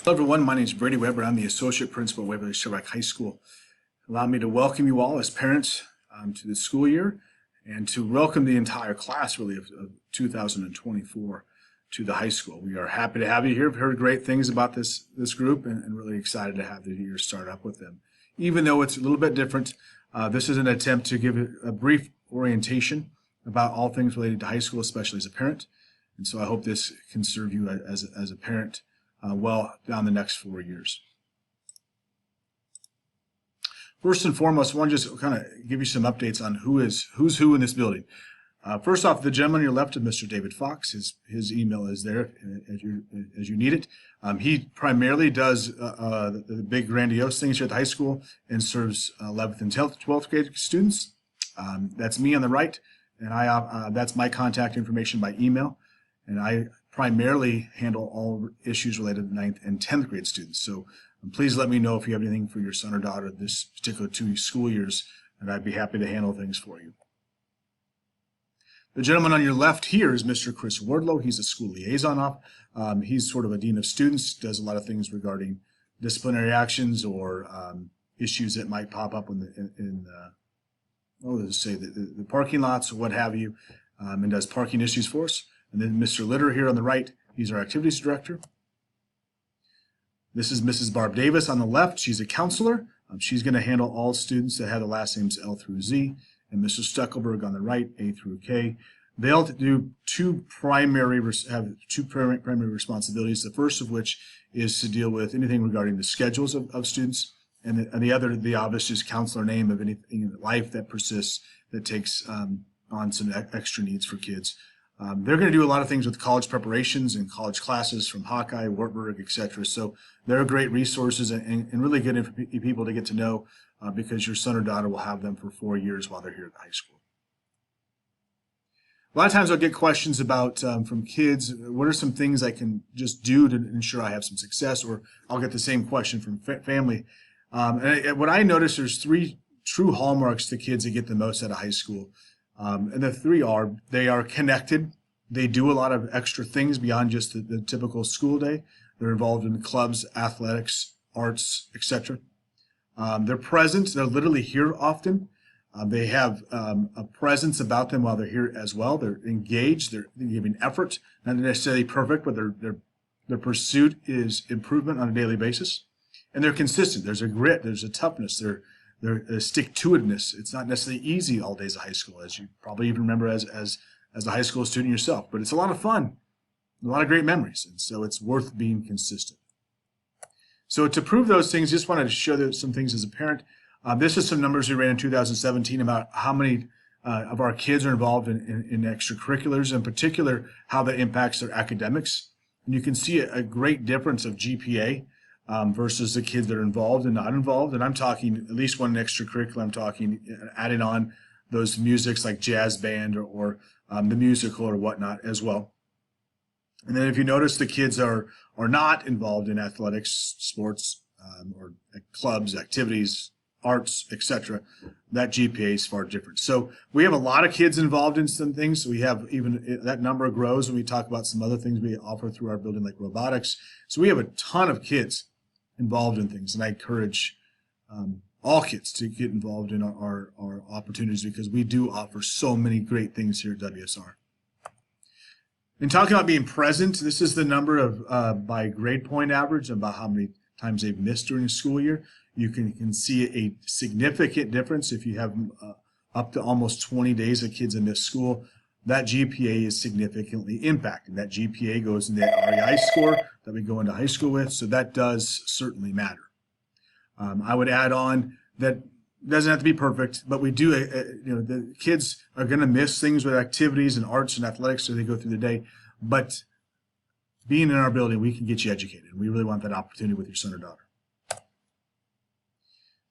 Hello everyone, my name is Brady Weber. I'm the Associate Principal at Waverly Shellrock High School. Allow me to welcome you all as parents to the school year and to welcome the entire class really of 2024 to the high school. We are happy to have you here. We've heard great things about this group and really excited to have the year start up with them. Even though it's a little bit different, this is an attempt to give a brief orientation about all things related to high school, especially as a parent. And so I hope this can serve you as a parent well down the next 4 years. First and foremost, I want to just kind of give you some updates on who's who in this building. First off, the gentleman on your left of Mr. David Fox, his email is there as you need it. He primarily does the big grandiose things here at the high school and serves 11th and 12th grade students. That's me on the right, and that's my contact information by email. And I primarily handle all issues related to 9th and 10th grade students. So please let me know if you have anything for your son or daughter this particular 2 school years, and I'd be happy to handle things for you. The gentleman on your left here is Mr. Chris Wardlow. He's a school liaison. He's sort of a dean of students, does a lot of things regarding disciplinary actions or issues that might pop up let's say the parking lots or what have you, and does parking issues for us. And then Mr. Litter here on the right, he's our activities director. This is Mrs. Barb Davis on the left. She's a counselor. She's going to handle all students that have the last names L through Z. And Mr. Stuckelberg on the right, A through K. They'll do two primary responsibilities. The first of which is to deal with anything regarding the schedules of students, and the other, the obvious, is counselor name of anything in life that persists that takes on some extra needs for kids. They're going to do a lot of things with college preparations and college classes from Hawkeye, Wartburg, etc. So they're great resources and really good people to get to know because your son or daughter will have them for 4 years while they're here at the high school. A lot of times I'll get questions about from kids, what are some things I can just do to ensure I have some success, or I'll get the same question from family. And what I notice, there's 3 true hallmarks to kids that get the most out of high school. And the 3 are, they are connected. They do a lot of extra things beyond just the typical school day. They're involved in clubs, athletics, arts, etc. They're present. They're literally here often. They have a presence about them while they're here as well. They're engaged. They're giving effort. Not necessarily perfect, but their pursuit is improvement on a daily basis. And they're consistent. There's a grit. There's a toughness. There's stick-to-itiveness. It's not necessarily easy all days of high school, as you probably even remember as a high school student yourself. But it's a lot of fun, a lot of great memories, and so it's worth being consistent. So to prove those things, just wanted to show some things as a parent. This is some numbers we ran in 2017 about how many of our kids are involved in extracurriculars, in particular how that impacts their academics. And you can see a great difference of GPA versus the kids that are involved and not involved. And I'm talking at least one extracurricular. I'm talking adding on those musics like jazz band or the musical or whatnot as well. And then if you notice the kids are not involved in athletics, sports, or clubs, activities, arts, etc., that GPA is far different. So we have a lot of kids involved in some things. So we have even that number grows when we talk about some other things we offer through our building like robotics. So we have a ton of kids involved in things, and I encourage all kids to get involved in our opportunities because we do offer so many great things here at WSR. In talking about being present, this is the number of by grade point average about how many times they've missed during the school year. You can see a significant difference if you have up to almost 20 days of kids in this school. That GPA is significantly impacted. That GPA goes in that REI score that we go into high school with, so that does certainly matter. I would add on that doesn't have to be perfect, but we do, the kids are going to miss things with activities and arts and athletics as they go through the day, but being in our building, we can get you educated, and we really want that opportunity with your son or daughter.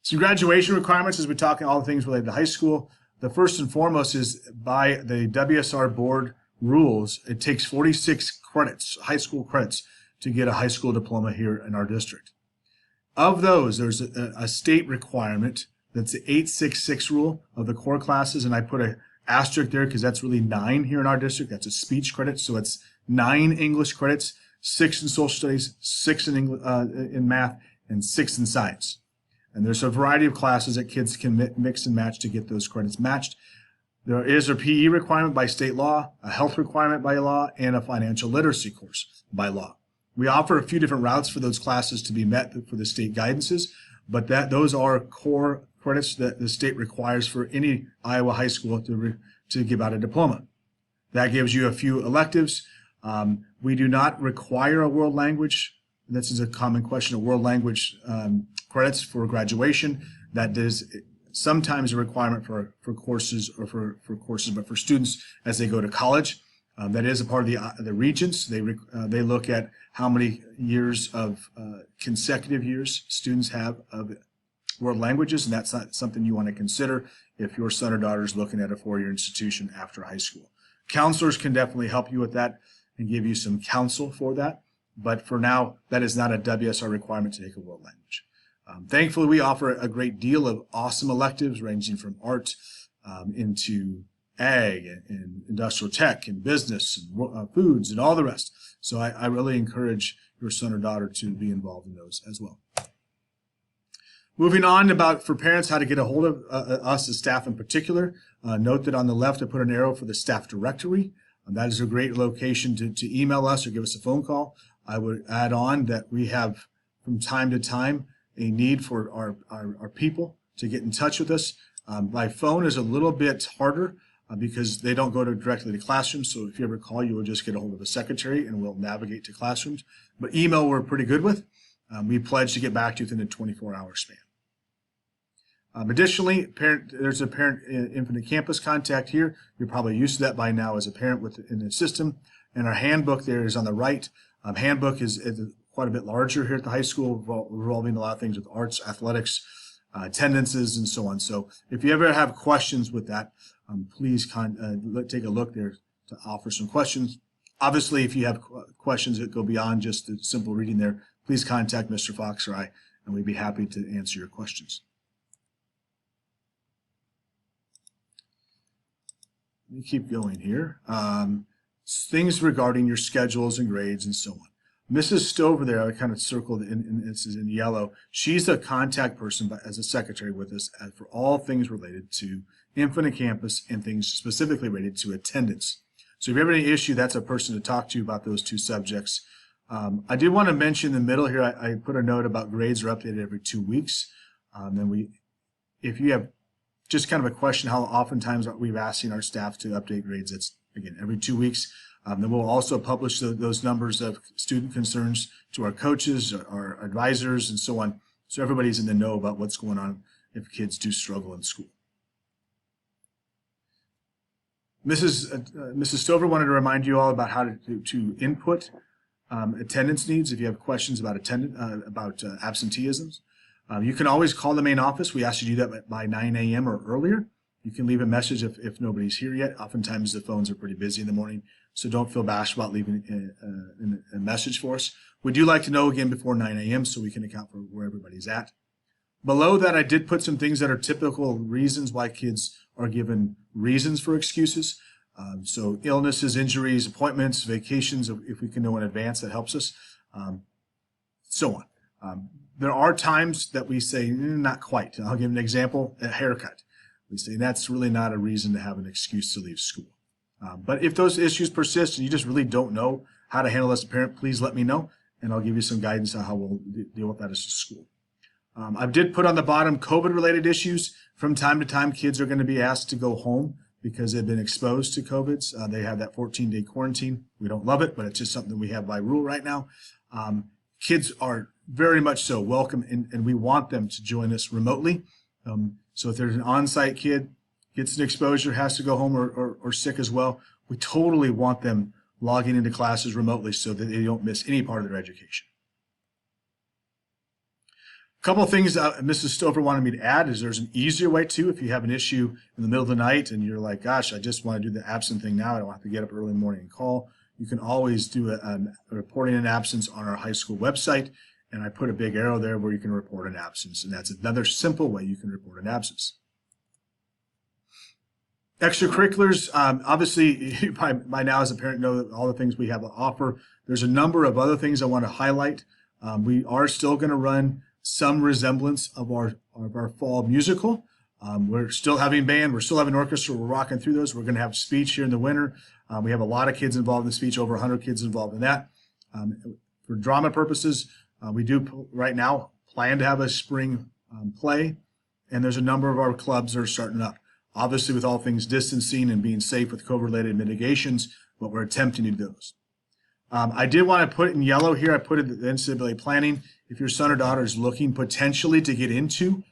Some graduation requirements as we're talking all the things related to high school. The first and foremost is by the WSR board rules, it takes 46 credits, high school credits, to get a high school diploma here in our district. Of those, there's a state requirement that's the 866 rule of the core classes, and I put an asterisk there because that's really 9 here in our district. That's a speech credit, so it's 9 English credits. 6 in social studies, 6 in math, and 6 in science. And there's a variety of classes that kids can mix and match to get those credits matched. There is a PE requirement by state law, a health requirement by law, and a financial literacy course by law. We offer a few different routes for those classes to be met for the state guidances, but those are core credits that the state requires for any Iowa high school to give out a diploma. That gives you a few electives. We do not require a world language. This is a common question, a world language credits for graduation. That is sometimes a requirement for courses or for courses, but for students as they go to college. That is a part of the regents. They look at how many years of consecutive years students have of world languages, and that's not something you want to consider if your son or daughter is looking at a four-year institution after high school. Counselors can definitely help you with that and give you some counsel for that. But for now, that is not a WSR requirement to take a world language. Thankfully, we offer a great deal of awesome electives ranging from art into ag and industrial tech and business and foods and all the rest. So I really encourage your son or daughter to be involved in those as well. Moving on for parents, how to get a hold of us as staff in particular. Note that on the left, I put an arrow for the staff directory. That is a great location to email us or give us a phone call. I would add on that we have from time to time a need for our people to get in touch with us. By phone is a little bit harder because they don't go directly to classrooms. So if you ever call, you will just get a hold of a secretary and we'll navigate to classrooms. But email we're pretty good with. We pledge to get back to you within a 24-hour span. Additionally, there's a parent Infinite Campus contact here. You're probably used to that by now as a parent within the system. And our handbook there is on the right. Handbook is quite a bit larger here at the high school, revolving a lot of things with arts, athletics, attendances, and so on. So if you ever have questions with that, please take a look there to offer some questions. Obviously, if you have questions that go beyond just the simple reading there, please contact Mr. Fox or I, and we'd be happy to answer your questions. Let me keep going here. Things regarding your schedules and grades and so on. Mrs. Stover there, I kind of circled this is in yellow. She's the contact person as a secretary with us for all things related to Infinite Campus and things specifically related to attendance. So if you have any issue, that's a person to talk to about those two subjects. I did want to mention in the middle here, I put a note about grades are updated every 2 weeks. If you have just kind of a question, how oftentimes are we asking our staff to update grades? That's, again, every 2 weeks. Then we'll also publish those numbers of student concerns to our coaches, our advisors, and so on. So everybody's in the know about what's going on if kids do struggle in school. Mrs. Stover wanted to remind you all about how to input attendance needs if you have questions about absenteeisms. You can always call the main office. We ask you to do that by 9 a.m. or earlier. You can leave a message if nobody's here yet. Oftentimes the phones are pretty busy in the morning, so don't feel bashful about leaving a message for us. We do like to know again before 9 a.m. so we can account for where everybody's at. Below that, I did put some things that are typical reasons why kids are given reasons for excuses. So illnesses, injuries, appointments, vacations, if we can know in advance, that helps us, so on. There are times that we say, not quite. I'll give an example, a haircut. We say that's really not a reason to have an excuse to leave school. But if those issues persist and you just really don't know how to handle as a parent, please let me know, and I'll give you some guidance on how we'll deal with that as a school. I did put on the bottom COVID-related issues. From time to time, kids are going to be asked to go home because they've been exposed to COVID. They have that 14-day quarantine. We don't love it, but it's just something we have by rule right now. Kids are very much so welcome, and we want them to join us remotely. So if there's an on-site kid, gets an exposure, has to go home or sick as well, we totally want them logging into classes remotely so that they don't miss any part of their education. A couple of things Mrs. Stover wanted me to add is there's an easier way too. If you have an issue in the middle of the night and you're like, gosh, I just want to do the absent thing now, I don't have to get up early in the morning and call. You can always do a reporting an absence on our high school website, and I put a big arrow there where you can report an absence, and that's another simple way you can report an absence. Extracurriculars, obviously, by now as a parent know that all the things we have to offer. There's a number of other things I want to highlight. We are still going to run some resemblance of our fall musical. We're still having band, we're still having orchestra, we're rocking through those. We're going to have speech here in the winter. We have a lot of kids involved in the speech, over 100 kids involved in that. For drama purposes, we do right now plan to have a spring play, and there's a number of our clubs that are starting up. Obviously, with all things distancing and being safe with COVID-related mitigations, but we're attempting to do those. I did want to put in yellow here, I put it the NCAA planning. If your son or daughter is looking potentially to get into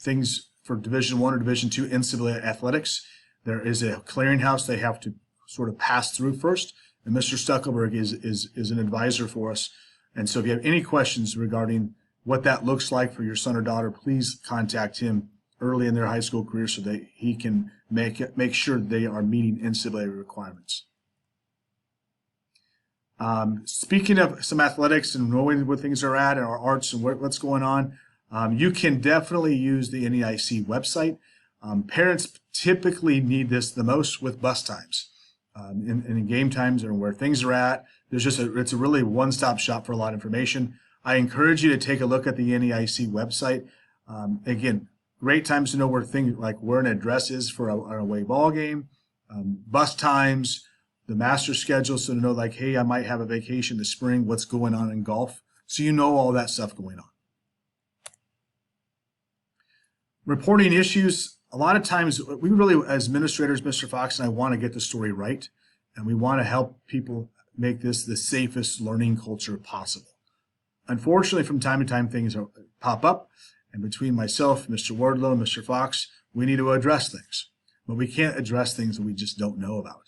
things for Division I or Division II NCAA athletics, there is a clearinghouse they have to sort of pass through first. And Mr. Stuckelberg is an advisor for us. And so if you have any questions regarding what that looks like for your son or daughter, please contact him early in their high school career so that he can make sure they are meeting NCAA requirements. Speaking of some athletics and knowing where things are at and our arts and what's going on, you can definitely use the NEIC website. Parents typically need this the most with bus times. In game times or where things are at. It's a really one-stop shop for a lot of information. I encourage you to take a look at the NEIC website. Again, great times to know where things like where an address is for an away ball game, bus times, the master schedule, so to know like, hey, I might have a vacation this spring, what's going on in golf, so you know all that stuff going on. Reporting issues. A lot of times, we really, as administrators, Mr. Fox and I, want to get the story right, and we want to help people make this the safest learning culture possible. Unfortunately, from time to time, things pop up, and between myself, Mr. Wardlow, and Mr. Fox, we need to address things. But we can't address things that we just don't know about.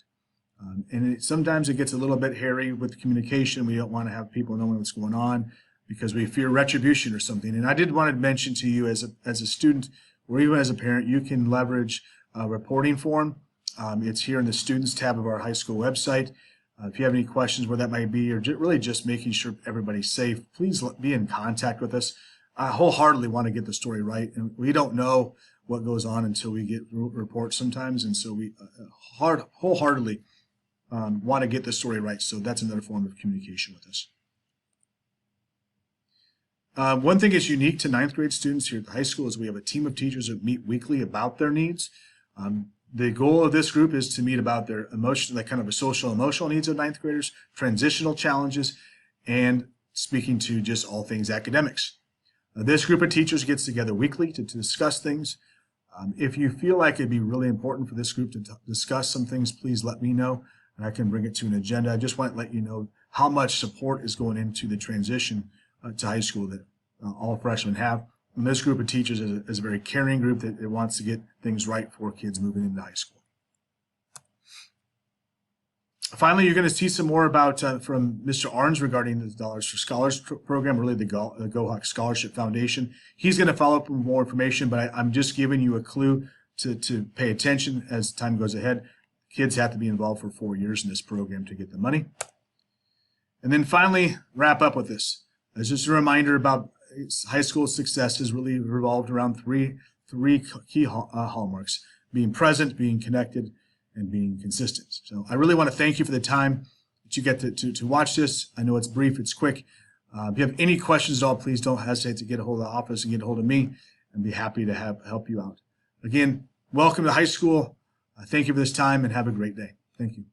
Sometimes it gets a little bit hairy with communication. We don't want to have people knowing what's going on because we fear retribution or something. And I did want to mention to you as a student, or even as a parent, you can leverage a reporting form. It's here in the students tab of our high school website. If you have any questions where that might be, or really just making sure everybody's safe, please be in contact with us. I wholeheartedly want to get the story right, and we don't know what goes on until we get reports sometimes, and so we wholeheartedly want to get the story right. So that's another form of communication with us. One thing is unique to 9th grade students here at the high school is we have a team of teachers that meet weekly about their needs. The goal of this group is to meet about their emotional, like kind of a social emotional needs of 9th graders, transitional challenges, and speaking to just all things academics. This group of teachers gets together weekly to discuss things. If you feel like it'd be really important for this group to discuss some things, please let me know, and I can bring it to an agenda. I just want to let you know how much support is going into the transition to high school that all freshmen have. And this group of teachers is a very caring group that wants to get things right for kids moving into high school. Finally, you're going to see some more about from Mr. Arns regarding the Dollars for Scholars program, really the GoHawk Scholarship Foundation. He's going to follow up with more information, but I'm just giving you a clue to pay attention as time goes ahead. Kids have to be involved for 4 years in this program to get the money. And then finally, wrap up with this. As just a reminder about high school success is really revolved around three key hallmarks: being present, being connected, and being consistent. So I really want to thank you for the time that you get to watch this. I know it's brief, it's quick. If you have any questions at all, please don't hesitate to get a hold of the office and get a hold of me, and be happy to help you out. Again, welcome to high school. Thank you for this time, and have a great day. Thank you.